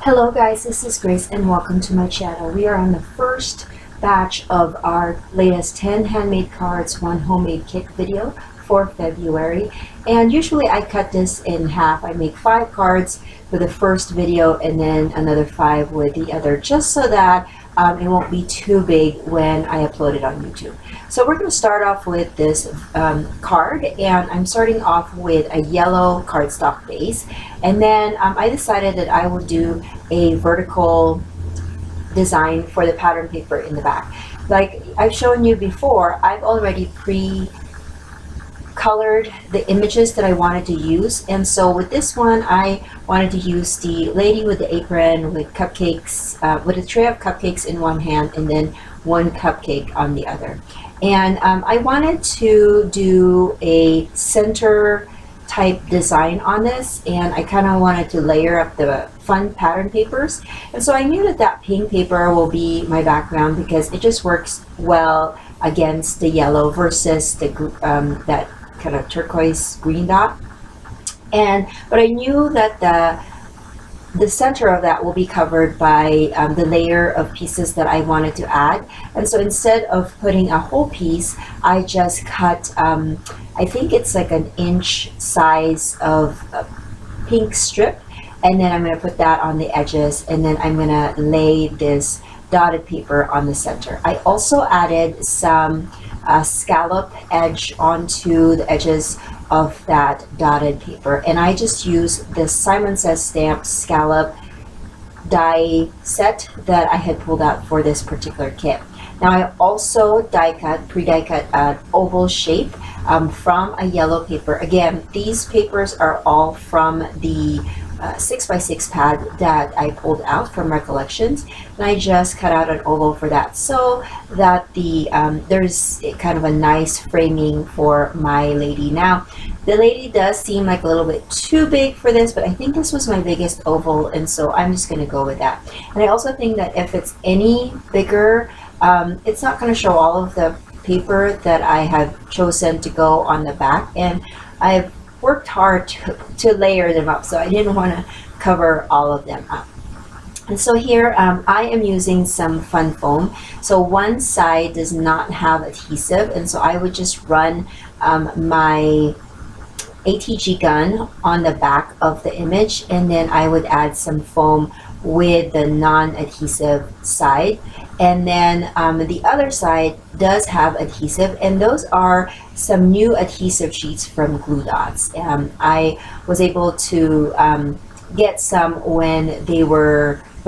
Hello guys, this is Grace and welcome to my channel. We are on the first batch of our latest 10 handmade cards, 1 homemade kit video for February. And usually I cut this in half. I make 5 cards for the first video and then another 5 with the other, just so that it won't be too big when I upload it on YouTube. So we're going to start off with this card, and I'm starting off with a yellow cardstock base, and then I decided that I would do a vertical design for the pattern paper in the back. Like I've shown you before, I've already pre-colored the images that I wanted to use, and so with this one I wanted to use the lady with the apron with cupcakes, with a tray of cupcakes in one hand and then one cupcake on the other. And I wanted to do a center type design on this, and I kind of wanted to layer up the fun pattern papers, and so I knew that that pink paper will be my background because it just works well against the yellow versus the that kind of turquoise green dot. But I knew that the center of that will be covered by the layer of pieces that I wanted to add. And so instead of putting a whole piece, I just cut, I think it's like an inch size of pink strip, and then I'm going to put that on the edges, and then I'm going to lay this dotted paper on the center. I also added some scallop edge onto the edges of that dotted paper, and I just use the Simon Says stamp scallop die set that I had pulled out for this particular kit. Now I also pre-die cut an oval shape from a yellow paper. Again, these papers are all from the 6x6 pad that I pulled out from Recollections, and I just cut out an oval for that so that there's kind of a nice framing for my lady. Now the lady does seem like a little bit too big for this, but I think this was my biggest oval, and so I'm just going to go with that. And I also think that if it's any bigger, it's not going to show all of the paper that I have chosen to go on the back, and I've worked hard to layer them up, so I didn't want to cover all of them up. And so here I am using some fun foam. So one side does not have adhesive, and so I would just run my ATG gun on the back of the image, and then I would add some foam with the non-adhesive side, and then the other side does have adhesive, and those are some new adhesive sheets from Glue Dots. I was able to get some when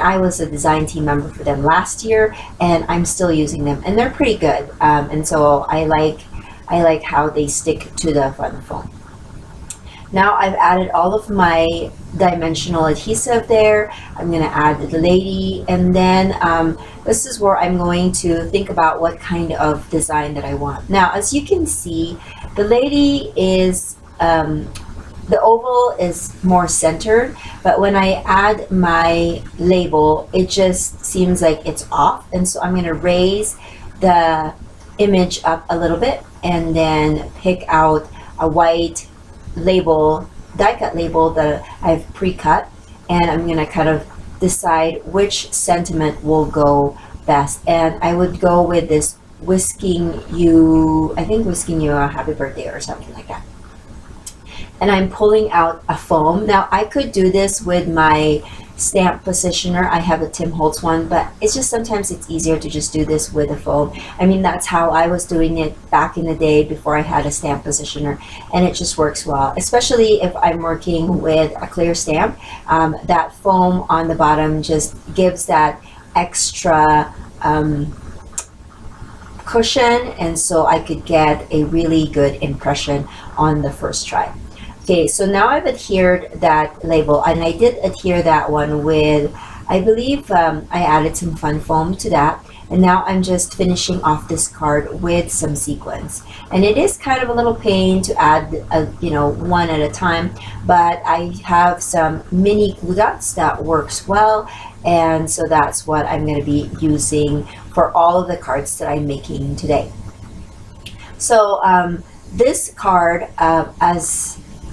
I was a design team member for them last year, and I'm still using them, and they're pretty good. And so I like how they stick to the fun foam. Now I've added all of my dimensional adhesive there. I'm going to add the lady, and then this is where I'm going to think about what kind of design that I want. Now, as you can see, the lady is, the oval is more centered, but when I add my label, it just seems like it's off, and so I'm going to raise the image up a little bit and then pick out a white label, die cut label that I've pre-cut, and I'm going to kind of decide which sentiment will go best. And I would go with this wishing you a happy birthday or something like that. And I'm pulling out a foam. Now I could do this with my stamp positioner. I have a Tim Holtz one, but it's just sometimes it's easier to just do this with a foam. I mean, that's how I was doing it back in the day before I had a stamp positioner, and it just works well, especially if I'm working with a clear stamp. That foam on the bottom just gives that extra cushion, and so I could get a really good impression on the first try. Okay, so now I've adhered that label, and I did adhere that one with, I believe I added some fun foam to that, and now I'm just finishing off this card with some sequins. And it is kind of a little pain to add, one at a time, but I have some mini glue dots that works well, and so that's what I'm going to be using for all of the cards that I'm making today. So this card,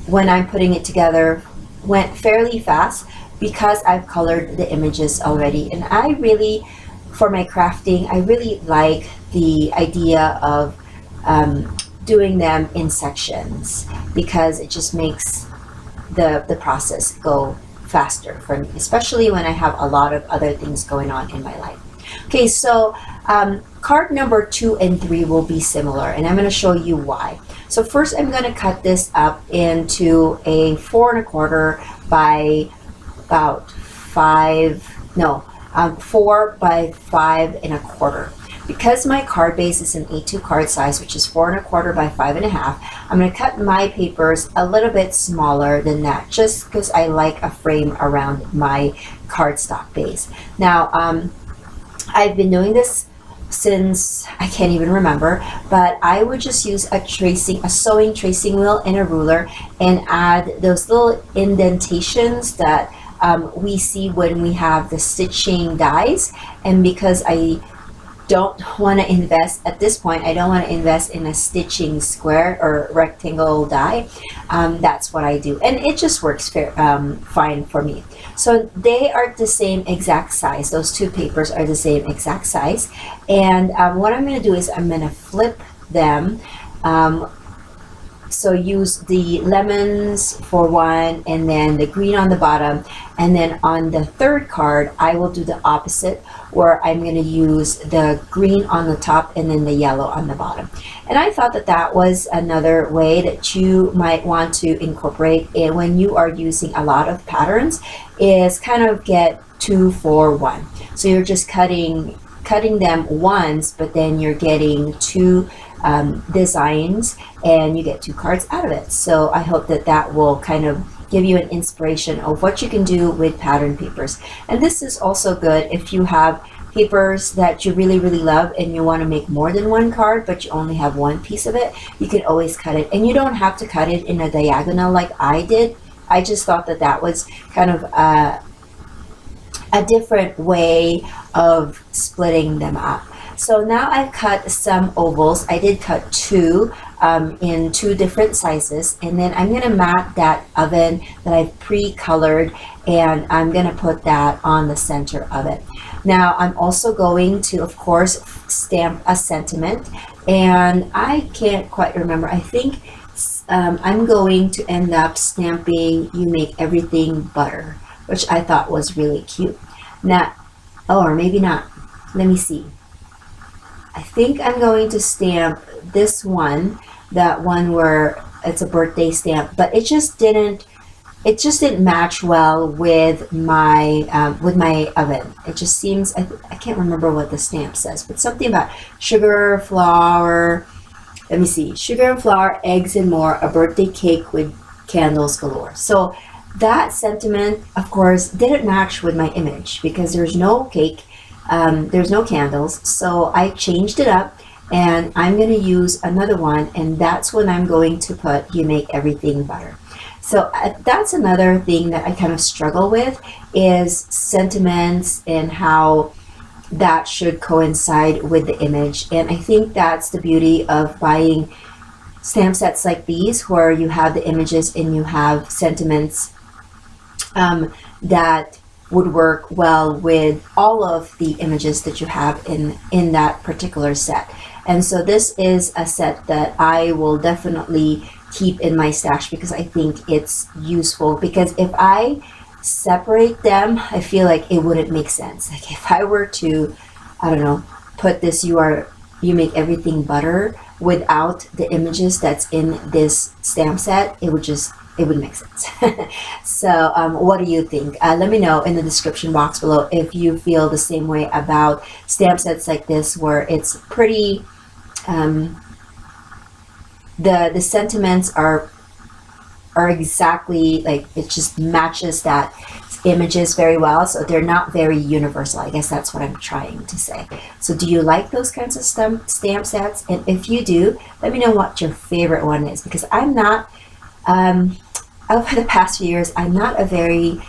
when I'm putting it together, went fairly fast because I've colored the images already. And I really, for my crafting, I really like the idea of doing them in sections, because it just makes the process go faster for me, especially when I have a lot of other things going on in my life. Okay, so card number 2 and 3 will be similar, and I'm going to show you why. So first, I'm going to cut this up into a 4 1/4 by about 4 by 5 1/4. Because my card base is an A2 card size, which is 4 1/4 by 5 1/2, I'm going to cut my papers a little bit smaller than that, just because I like a frame around my cardstock base. Now, I've been doing this since I can't even remember, but I would just use a sewing tracing wheel and a ruler and add those little indentations that we see when we have the stitching dies. And because I don't want to invest at this point, I don't want to invest in a stitching square or rectangle die. That's what I do, and it just works fine for me. So they are the same exact size. Those two papers are the same exact size, and what I'm going to do is I'm going to flip them. So use the lemons for one, and then the green on the bottom, and then on the third card I will do the opposite, where I'm going to use the green on the top and then the yellow on the bottom. And I thought that that was another way that you might want to incorporate it when you are using a lot of patterns, is kind of get 2 for 1. So you're just cutting them once, but then you're getting 2 designs, and you get 2 cards out of it. So I hope that that will kind of give you an inspiration of what you can do with pattern papers. And this is also good if you have papers that you really love and you want to make more than 1 card, but you only have 1 piece of it. You can always cut it, and you don't have to cut it in a diagonal like I did. I just thought that that was kind of a different way of splitting them up. So now I've cut some ovals. I did cut 2 in 2 different sizes, and then I'm going to mat that oven that I've pre-colored, and I'm going to put that on the center of it. Now I'm also going to, of course, stamp a sentiment, and I can't quite remember. I think I'm going to end up stamping "You Make Everything Butter," which I thought was really cute. Now, or maybe not. Let me see. I think I'm going to stamp this one, that one where it's a birthday stamp, but it just didn't match well with my oven. It just seems, I can't remember what the stamp says, but something about sugar, flour, let me see, sugar and flour, eggs and more, a birthday cake with candles galore. So that sentiment, of course, didn't match with my image because there's no cake. There's no candles, so I changed it up, and I'm going to use another one, and that's when I'm going to put "You Make Everything Butter." So that's another thing that I kind of struggle with, is sentiments and how that should coincide with the image. And I think that's the beauty of buying stamp sets like these, where you have the images and you have sentiments that would work well with all of the images that you have in that particular set. And so this is a set that I will definitely keep in my stash, because I think it's useful. Because if I separate them, I feel like it wouldn't make sense. Like if I were to, I don't know, put this "You Make Everything Butter" without the images that's in this stamp set, it would make sense. So what do you think? Let me know in the description box below if you feel the same way about stamp sets like this, where it's pretty, the sentiments are exactly like, it just matches that images very well, so they're not very universal. I guess that's what I'm trying to say. So do you like those kinds of stamp sets? And if you do, let me know what your favorite one is, because I'm not, over the past few years, I'm not a very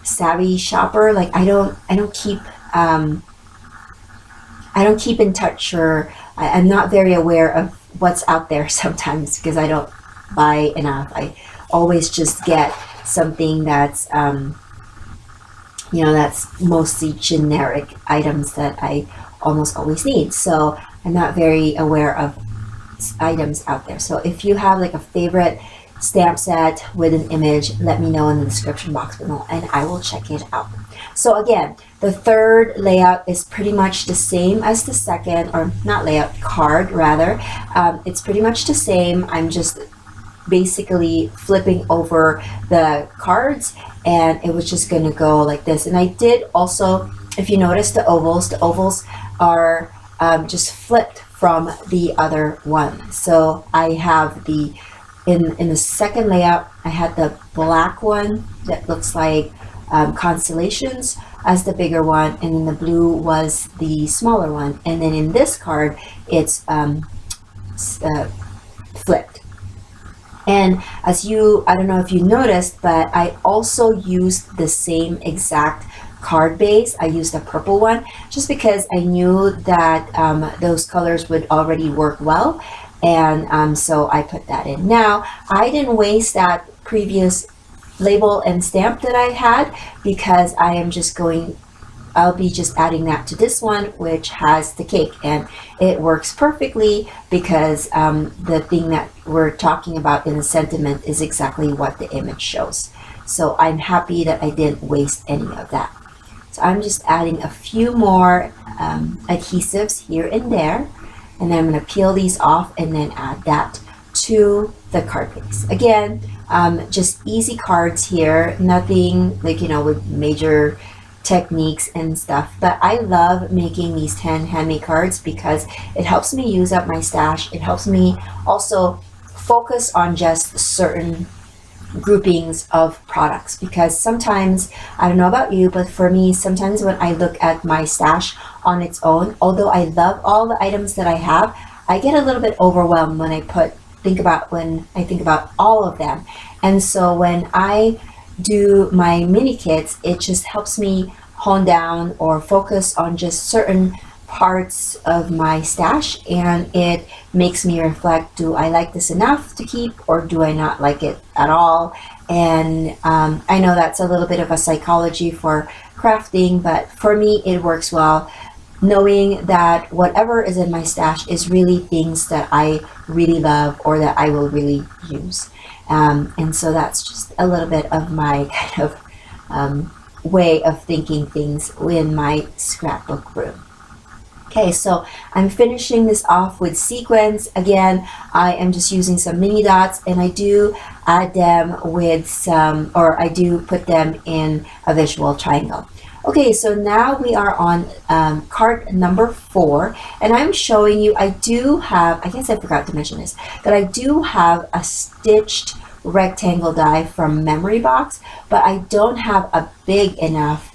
savvy shopper. Like I don't keep in touch, or I'm not very aware of what's out there sometimes, because I don't buy enough. I always just get something that's you know, that's mostly generic items that I almost always need. So I'm not very aware of items out there. So if you have like a favorite stamp set with an image, let me know in the description box below and I will check it out. So again, the third layout is pretty much the same as the second, or not layout, card rather. It's pretty much the same. I'm just basically flipping over the cards, and it was just going to go like this. And I did also, if you notice, the ovals are just flipped from the other one. So I have the in the second layout, I had the black one that looks like constellations as the bigger one, and then the blue was the smaller one. And then in this card, it's flipped. And as you, I don't know if you noticed, but I also used the same exact card base. I used a purple one just because I knew that those colors would already work well. And so I put that in. Now, I didn't waste that previous label and stamp that I had because I'll be just adding that to this one, which has the cake, and it works perfectly because the thing that we're talking about in the sentiment is exactly what the image shows. So I'm happy that I didn't waste any of that. So I'm just adding a few more adhesives here and there, and then I'm going to peel these off and then add that to the card base. Again, just easy cards here, nothing like, you know, with major techniques and stuff, but I love making these 10 handmade cards because it helps me use up my stash. It helps me also focus on just certain groupings of products, because sometimes, I don't know about you, but for me, sometimes when I look at my stash on its own, although I love all the items that I have, I get a little bit overwhelmed when I think about all of them. And so when I do my mini kits, it just helps me hone down or focus on just certain parts of my stash, and it makes me reflect, do I like this enough to keep, or do I not like it at all? And I know that's a little bit of a psychology for crafting, but for me it works well, knowing that whatever is in my stash is really things that I really love or that I will really use. And so that's just a little bit of my kind of way of thinking things in my scrapbook room. Okay, so I'm finishing this off with sequins. Again, I am just using some mini dots, and I do add them with some, or I do put them in a visual triangle. Okay, so now we are on card number 4, and I'm showing you, I do have, I guess I forgot to mention this, that I do have a stitched rectangle die from Memory Box, but I don't have a big enough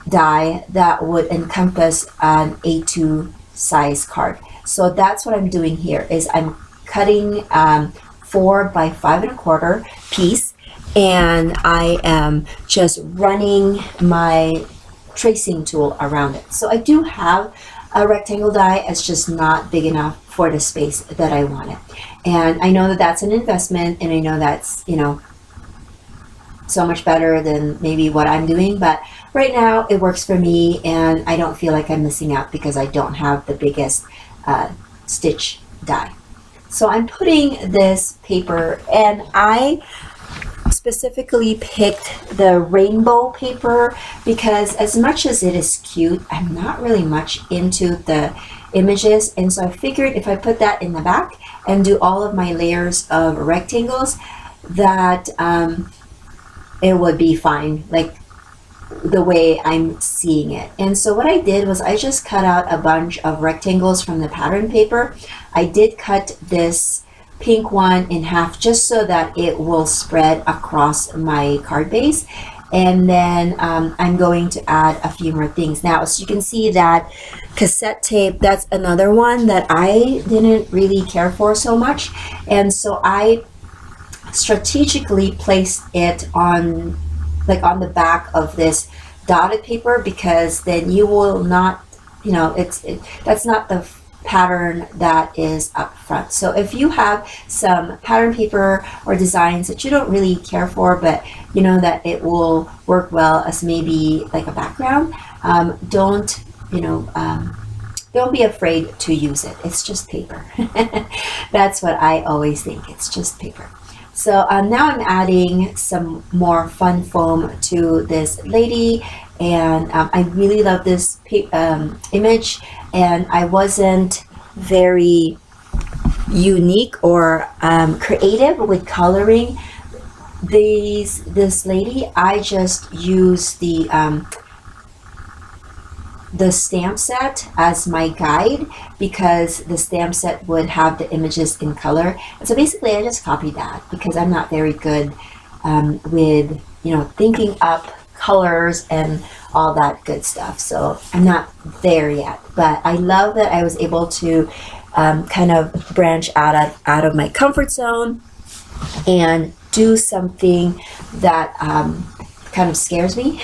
die that would encompass an A2 size card. So that's what I'm doing here, is I'm cutting 4 by 5 1/4 piece, and I am just running my tracing tool around it. So I do have a rectangle die, it's just not big enough for the space that I want it. And I know that that's an investment, and I know that's, you know, so much better than maybe what I'm doing, but right now it works for me, and I don't feel like I'm missing out because I don't have the biggest stitch die. So I'm putting this paper, and I specifically picked the rainbow paper because as much as it is cute, I'm not really much into the images, and so I figured if I put that in the back and do all of my layers of rectangles, that it would be fine, like the way I'm seeing it. And so what I did was I just cut out a bunch of rectangles from the pattern paper. I did cut this pink one in half just so that it will spread across my card base, and then I'm going to add a few more things. Now, as you can see, that cassette tape, that's another one that I didn't really care for so much, and so I strategically placed it on, like, on the back of this dotted paper, because then you will not, you know, that's not the pattern that is up front. So if you have some pattern paper or designs that you don't really care for, but you know that it will work well as maybe like a background, don't, don't be afraid to use it. It's just paper. That's what I always think. It's just paper. So now I'm adding some more fun foam to this lady, and I really love this image, and I wasn't very unique or creative with coloring this lady. I just used the stamp set as my guide because the stamp set would have the images in color. And so basically I just copied that because I'm not very good with thinking up colors and all that good stuff. So I'm not there yet, but I love that I was able to kind of branch out of my comfort zone and do something that kind of scares me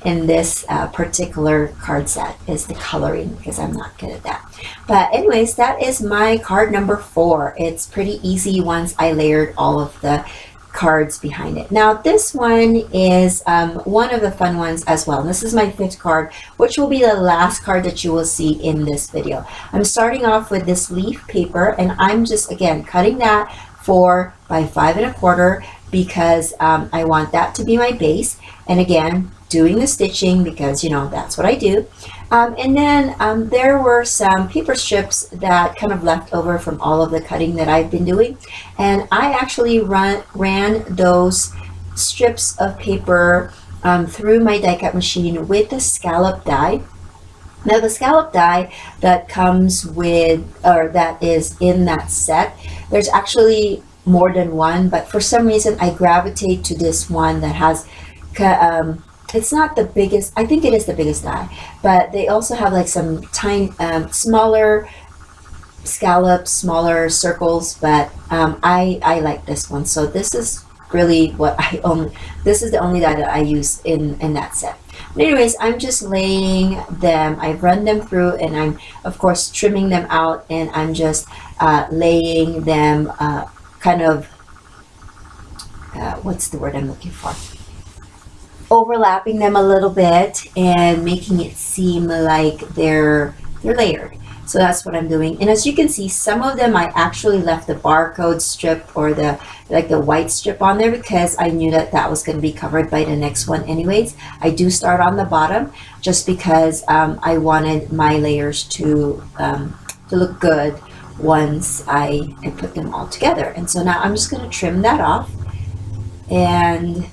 in this particular card set is the coloring, because I'm not good at that. But anyways, that is my card number 4. It's pretty easy once I layered all of the cards behind it. Now this one is one of the fun ones as well. And this is my 5th card, which will be the last card that you will see in this video. I'm starting off with this leaf paper, and I'm just again cutting that 4 by 5 1/4 because I want that to be my base, and again doing the stitching because that's what I do. And then there were some paper strips that kind of left over from all of the cutting that I've been doing, and I actually ran those strips of paper through my die cut machine with the scallop die. Now the scallop die that comes with, or that is in that set, there's actually more than one, but for some reason I gravitate to this one that has it's not the biggest, I think it is the biggest die, but they also have like some tiny smaller scallops, smaller circles, but I like this one. So this is really what I own. This is the only die that I use in that set. But anyways, I'm just laying them, I've run them through, and I'm of course trimming them out, and I'm just laying them kind of what's the word I'm looking for, overlapping them a little bit and making it seem like they're layered. So that's what I'm doing. And as you can see, some of them I actually left the barcode strip or the white strip on there because I knew that was going to be covered by the next one anyways. I do start on the bottom just because I wanted my layers to look good once I put them all together. And so now I'm just going to trim that off, and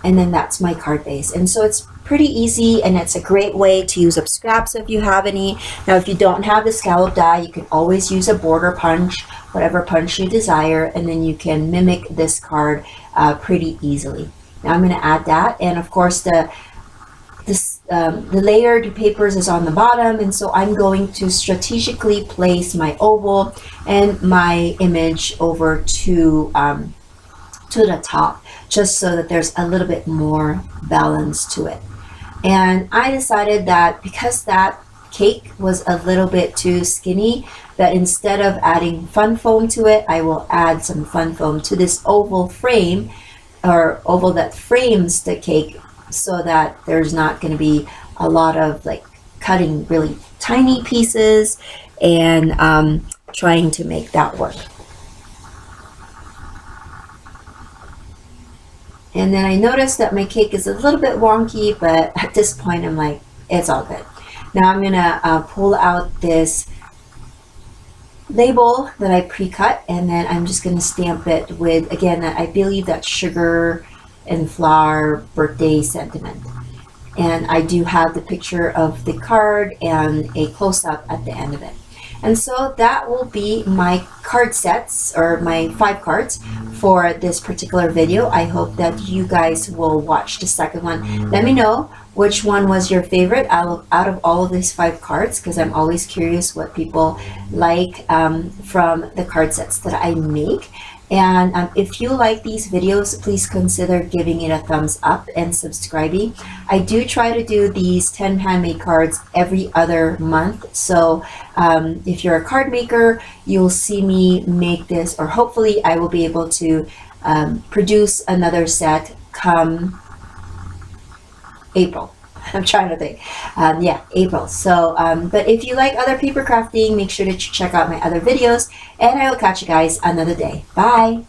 then that's my card base. And so it's pretty easy, and it's a great way to use up scraps if you have any. Now if you don't have the scallop die, you can always use a border punch, whatever punch you desire, and then you can mimic this card pretty easily. Now I'm going to add that, and of course the layered papers is on the bottom, and so I'm going to strategically place my oval and my image over to the top, just so that there's a little bit more balance to it. And I decided that because that cake was a little bit too skinny, that instead of adding fun foam to it, I will add some fun foam to this oval frame, or oval that frames the cake, so that there's not going to be a lot of like cutting really tiny pieces and trying to make that work. And then I noticed that my cake is a little bit wonky, but at this point I'm like, it's all good. Now I'm gonna pull out this label that I pre-cut, and then I'm just gonna stamp it with, again, I believe that sugar and flower birthday sentiment. And I do have the picture of the card and a close-up at the end of it. And so that will be my card sets, or my 5 cards for this particular video. I hope that you guys will watch the second one. Let me know which one was your favorite out of all of these 5 cards, because I'm always curious what people like from the card sets that I make. And if you like these videos, please consider giving it a thumbs up and subscribing. I do try to do these 10 handmade cards every other month. So if you're a card maker, you'll see me make this, or hopefully I will be able to produce another set come April. I'm trying to think. Yeah, April. So, but if you like other paper crafting, make sure to check out my other videos, and I will catch you guys another day. Bye.